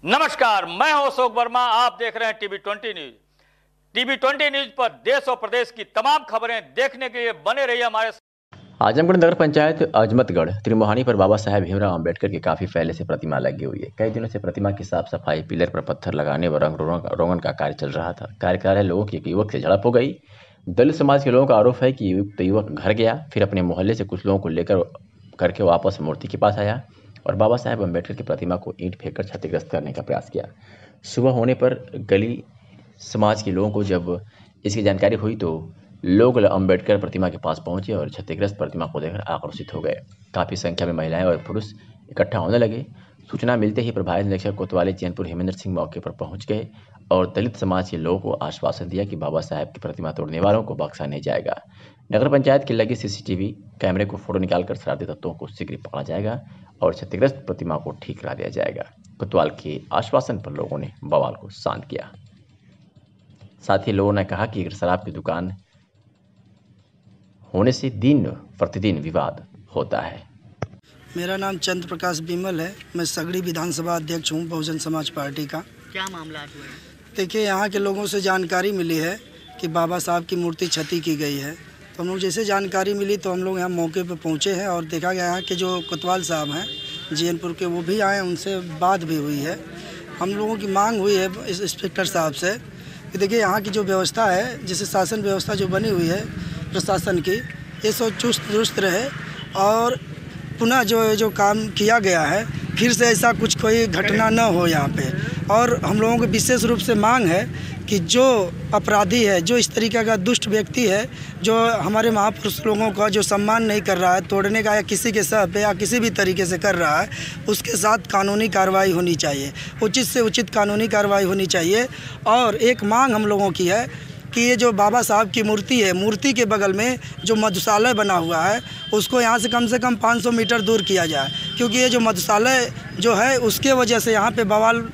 नमस्कार, मैं हूं अशोक वर्मा। आप देख रहे हैं टीवी20 न्यूज। टीवी20 न्यूज पर देश और प्रदेश की तमाम खबरें देखने के लिए बने रहिए हमारे। आजमगढ़ नगर पंचायत अजमतगढ़ त्रिमोहानी पर बाबा साहेब भीमराव अंबेडकर की काफी पहले से प्रतिमा लगी हुई है। कई दिनों से प्रतिमा की साफ सफाई, पिलर पर पत्थर लगाने व रंग रोगन का कार्य चल रहा था। कार्यकाल लोगों की एक युवक से झड़प हो गई। दलित समाज के लोगों का आरोप है कि युवक घर गया, फिर अपने मोहल्ले से कुछ लोगों को लेकर करके वापस मूर्ति के पास आया और बाबा साहेब अम्बेडकर की प्रतिमा को ईंट फेंककर क्षतिग्रस्त करने का प्रयास किया। सुबह होने पर गली समाज के लोगों को जब इसकी जानकारी हुई तो लोग अम्बेडकर प्रतिमा के पास पहुंचे और क्षतिग्रस्त प्रतिमा को देखकर आक्रोशित हो गए। काफ़ी संख्या में महिलाएं और पुरुष इकट्ठा होने लगे। सूचना मिलते ही प्रभारी निरीक्षक कोतवाली चैनपुर हेमेंद्र सिंह मौके पर पहुंच गए और दलित समाज के लोगों को आश्वासन दिया कि बाबा साहेब की प्रतिमा तोड़ने वालों को बख्शा नहीं जाएगा। नगर पंचायत के लगे सीसीटीवी कैमरे को फोटो निकालकर शरारती तत्वों को शीघ्र पकड़ा जाएगा और क्षतिग्रस्त प्रतिमा को ठीक करा दिया जाएगा। कोतवाल के आश्वासन पर लोगों ने बवाल को शांत किया। साथ ही लोगों ने कहा कि शराब की दुकान होने से दिन प्रतिदिन विवाद होता है। मेरा नाम चंद्र प्रकाश बिमल है। मैं सगड़ी विधानसभा अध्यक्ष हूँ बहुजन समाज पार्टी का। क्या मामला हुआ है? देखिए, यहाँ के लोगों से जानकारी मिली है कि बाबा साहब की मूर्ति क्षति की गई है। तो हम लोग जैसे जानकारी मिली तो हम लोग यहाँ मौके पर पहुँचे हैं और देखा गया है कि जो कोतवाल साहब हैं जीएनपुर के, वो भी आए, उनसे बात भी हुई है। हम लोगों की मांग हुई है इस इंस्पेक्टर साहब से कि देखिए, यहाँ की जो व्यवस्था है, जैसे शासन व्यवस्था जो बनी हुई है प्रशासन की, ये सब चुस्त दुरुस्त रहे और पुनः जो काम किया गया है फिर से ऐसा कुछ कोई घटना न हो यहाँ पे। और हम लोगों को विशेष रूप से मांग है कि जो अपराधी है, जो इस तरीके का दुष्ट व्यक्ति है, जो हमारे महापुरुष लोगों का जो सम्मान नहीं कर रहा है, तोड़ने का या किसी के सर पे या किसी भी तरीके से कर रहा है, उसके साथ कानूनी कार्रवाई होनी चाहिए, उचित से उचित कानूनी कार्रवाई होनी चाहिए। और एक मांग हम लोगों की है कि ये जो बाबा साहब की मूर्ति है, मूर्ति के बगल में जो मधुशाला बना हुआ है उसको यहाँ से कम 500 मीटर दूर किया जाए, क्योंकि ये जो मधुशाला जो है उसके वजह से यहाँ पे बवाल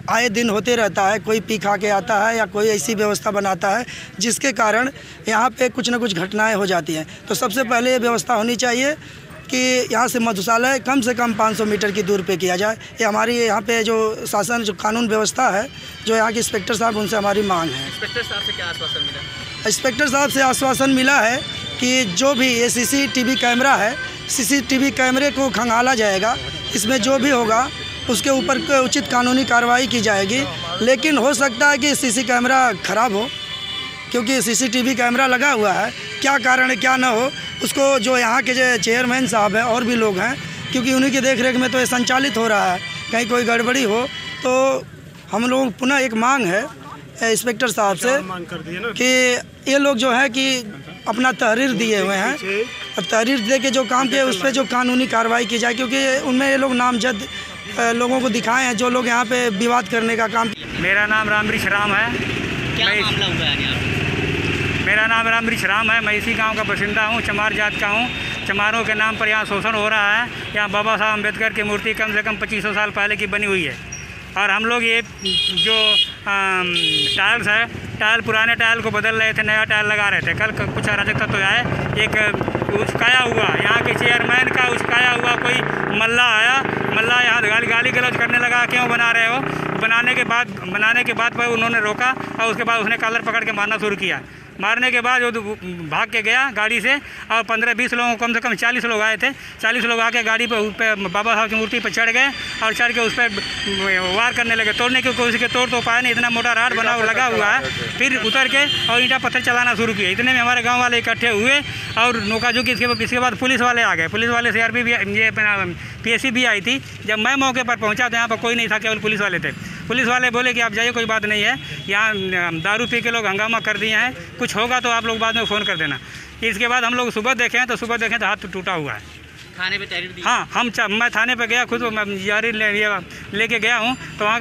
आए दिन होते रहता है। कोई पी खा के आता है या कोई ऐसी व्यवस्था बनाता है जिसके कारण यहाँ पे कुछ न कुछ घटनाएँ हो जाती हैं। तो सबसे पहले ये व्यवस्था होनी चाहिए कि यहाँ से मधुशाला कम से कम 500 मीटर की दूर पे किया जाए। ये हमारी यहाँ पे जो शासन जो कानून व्यवस्था है, जो यहाँ के इंस्पेक्टर साहब, उनसे हमारी मांग है। इंस्पेक्टर साहब से क्या आश्वासन मिला? इंस्पेक्टर साहब से आश्वासन मिला है कि जो भी ये सीसीटीवी कैमरा है, सीसीटीवी कैमरे को खंगाला जाएगा, इसमें जो भी होगा उसके ऊपर उचित कानूनी कार्रवाई की जाएगी। लेकिन हो सकता है कि सीसी कैमरा ख़राब हो, क्योंकि सीसीटीवी कैमरा लगा हुआ है, क्या कारण है क्या ना हो, उसको जो यहाँ के जो चेयरमैन साहब हैं और भी लोग हैं, क्योंकि उन्हीं की देखरेख में तो ये संचालित हो रहा है, कहीं कोई गड़बड़ी हो तो हम लोग पुनः एक मांग है इंस्पेक्टर साहब से कि ये लोग जो है कि अपना तहरीर दिए हुए हैं और तहरीर दे के जो काम किए उस पर जो कानूनी कार्रवाई की जाए, क्योंकि उनमें ये लोग नामजद लोगों को दिखाए हैं जो लोग यहाँ पे विवाद करने का काम। मेरा नाम रामवृक्ष राम है। क्या मामला हुआ है यहाँ? मेरा नाम रामवृक्ष राम है। मैं इसी गांव का बाशिंदा हूँ, चमार जात का हूँ। चमारों के नाम पर यहाँ शोषण हो रहा है। यहाँ बाबा साहब अम्बेडकर की मूर्ति कम से कम 2500 साल पहले की बनी हुई है और हम लोग ये जो टाइल्स है, टाइल पुराने टाइल को बदल रहे थे, नया टाइल लगा रहे थे। कल कुछ अराजक तत्व आए, एक उचकाया हुआ यहाँ के चेयरमैन का उचकाया हुआ कोई मल्ला आया। मल्ला यहाँ गाली गलौज करने लगा, क्यों बना रहे हो? बनाने के बाद पर उन्होंने रोका और उसके बाद उसने कॉलर पकड़ के मारना शुरू किया। मारने के बाद वो भाग के गया गाड़ी से और 15-20 लोगों, कम से कम 40 लोग आए थे। 40 लोग आके गाड़ी पे बाबा साहब की मूर्ति पर चढ़ गए और चढ़ के उस पर वार करने लगे। तोड़ने की कोशिश के तोड़ तो पाया नहीं, इतना मोटा राड बना लगा हुआ है। फिर उतर के और ईंटा पत्थर चलाना शुरू किया। इतने में हमारे गाँव वाले इकट्ठे हुए और नोकाझोंकी। इसके बाद पुलिस वाले आ गए। पुलिस वाले CRP भी, ये PSC भी आई थी। जब मैं मौके पर पहुँचा तो यहाँ पर कोई नहीं था, केवल पुलिस वाले थे। पुलिस वाले बोले कि आप जाइए, कोई बात नहीं है, यहाँ दारू पी के लोग हंगामा कर दिए हैं, कुछ होगा तो आप लोग बाद में फ़ोन कर देना। इसके बाद हम लोग सुबह देखें तो हाथ टूटा हुआ है। थाने पे तहरीर दी? हाँ, मैं थाने पे गया खुद, मैं जारी लेके गया हूँ तो वहाँ